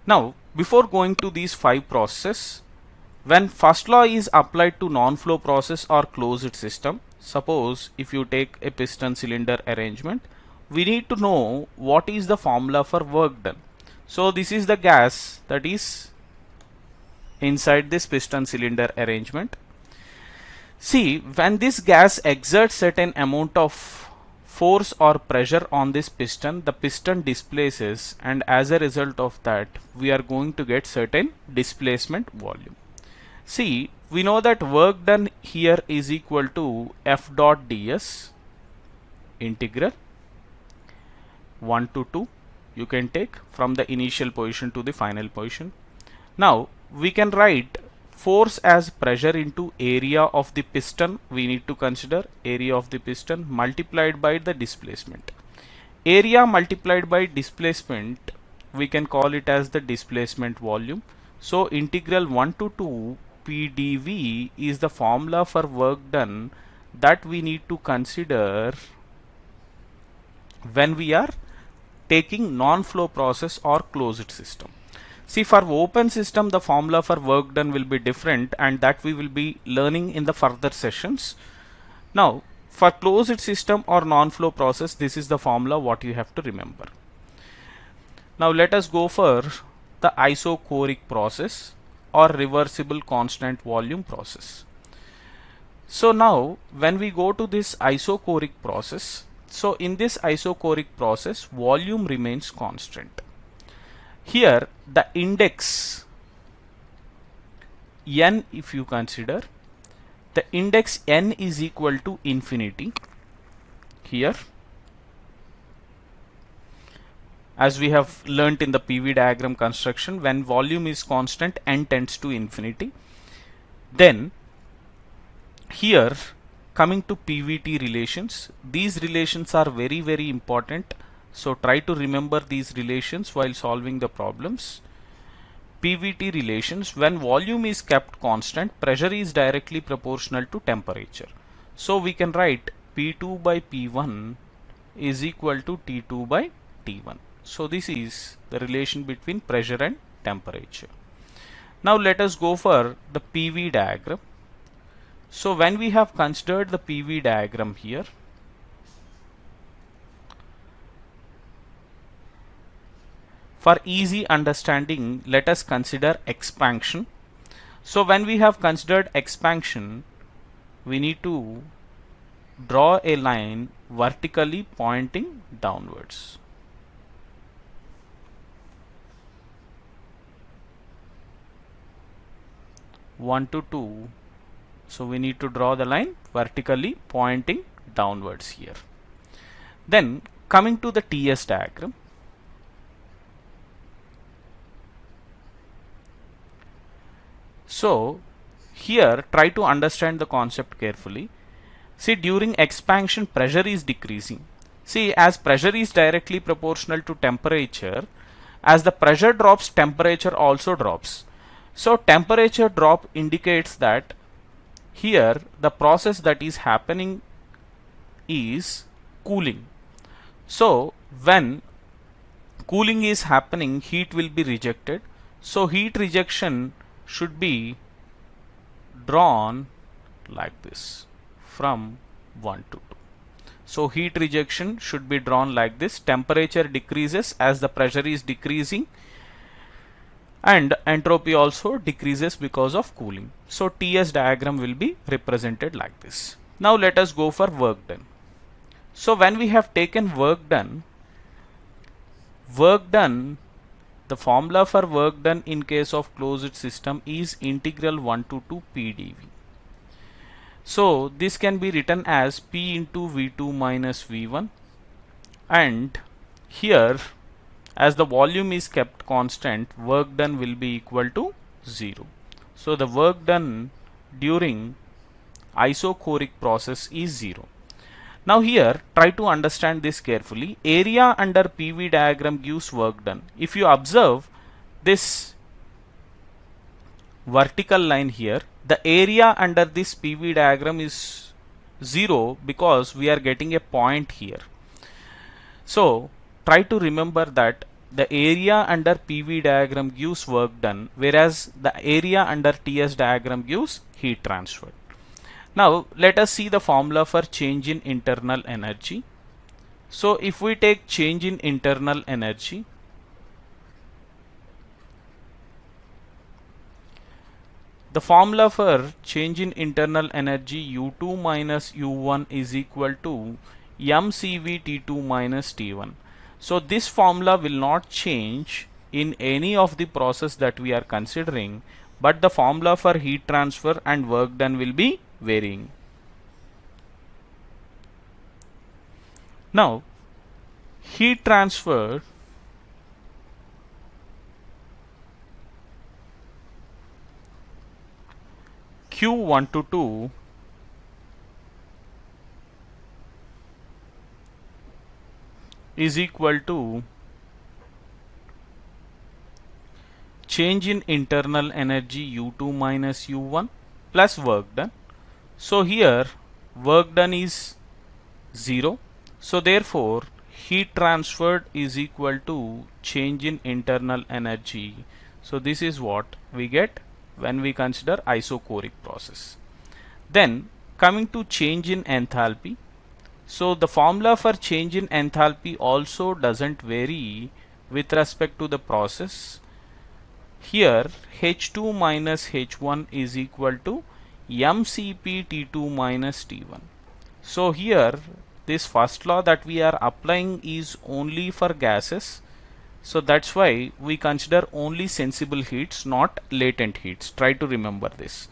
Now, before going to these 5 processes, when first law is applied to non-flow process or closed system, suppose if you take a piston cylinder arrangement, we need to know what is the formula for work done. So this is the gas that is inside this piston cylinder arrangement. See, when this gas exerts certain amount of force or pressure on this piston, the piston displaces, and as a result of that we are going to get certain displacement volume. See, we know that work done here is equal to F dot ds integral 1 to 2 you can take from the initial position to the final position. Now we can write force as pressure into area of the piston. We need to consider area of the piston multiplied by the displacement. Area multiplied by displacement, we can call it as the displacement volume. So integral 1 to 2 PdV is the formula for work done that we need to consider when we are taking non-flow process or closed system. See, for open system the formula for work done will be different, and that we will be learning in the further sessions. Now for closed system or non-flow process, this is the formula what you have to remember. Now let us go for the isochoric process or reversible constant volume process. So now when we go to this isochoric process, so in this isochoric process volume remains constant. Here the index n, if you consider, the index n is equal to infinity. Here, as we have learnt in the PV diagram construction, when volume is constant n tends to infinity. Then here, coming to PVT relations, these relations are very important, so try to remember these relations while solving the problems. PVT relations, when volume is kept constant, pressure is directly proportional to temperature. So we can write P2 by P1 is equal to T2 by T1. So this is the relation between pressure and temperature. Now let us go for the PV diagram. So when we have considered the PV diagram here, for easy understanding, let us consider expansion. So when we have considered expansion, we need to draw a line vertically pointing downwards. One to 2. So we need to draw the line vertically pointing downwards here. Then coming to the TS diagram. So here try to understand the concept carefully. See, during expansion pressure is decreasing. See, as pressure is directly proportional to temperature, as the pressure drops, temperature also drops. So temperature drop indicates that here the process that is happening is cooling. So when cooling is happening, heat will be rejected. So heat rejection should be drawn like this from 1 to 2. So heat rejection should be drawn like this. Temperature decreases as the pressure is decreasing, and entropy also decreases because of cooling. So TS diagram will be represented like this. Now let us go for work done. So when we have taken work done, the formula for work done in case of closed system is integral 1 to 2 PdV. So this can be written as P into V2 minus V1, and here as the volume is kept constant, work done will be equal to 0. So the work done during isochoric process is 0. Now here try to understand this carefully. Area under PV diagram gives work done. If you observe this vertical line here, the area under this PV diagram is 0 because we are getting a point here. So try to remember that the area under PV diagram gives work done, whereas the area under TS diagram gives heat transferred. Now let us see the formula for change in internal energy. So if we take change in internal energy, the formula for change in internal energy U2 minus U1 is equal to mCV T2 minus T1. So this formula will not change in any of the process that we are considering, but the formula for heat transfer and work done will be varying. Now heat transfer Q1 to 2 is equal to change in internal energy U2 minus U1 plus work done. So here work done is 0. So therefore heat transferred is equal to change in internal energy. So this is what we get when we consider isochoric process. Then coming to change in enthalpy. So the formula for change in enthalpy also doesn't vary with respect to the process. Here H2 minus H1 is equal to mCp T2 minus T1. So here this first law that we are applying is only for gases. So that's why we consider only sensible heats, not latent heats. Try to remember this.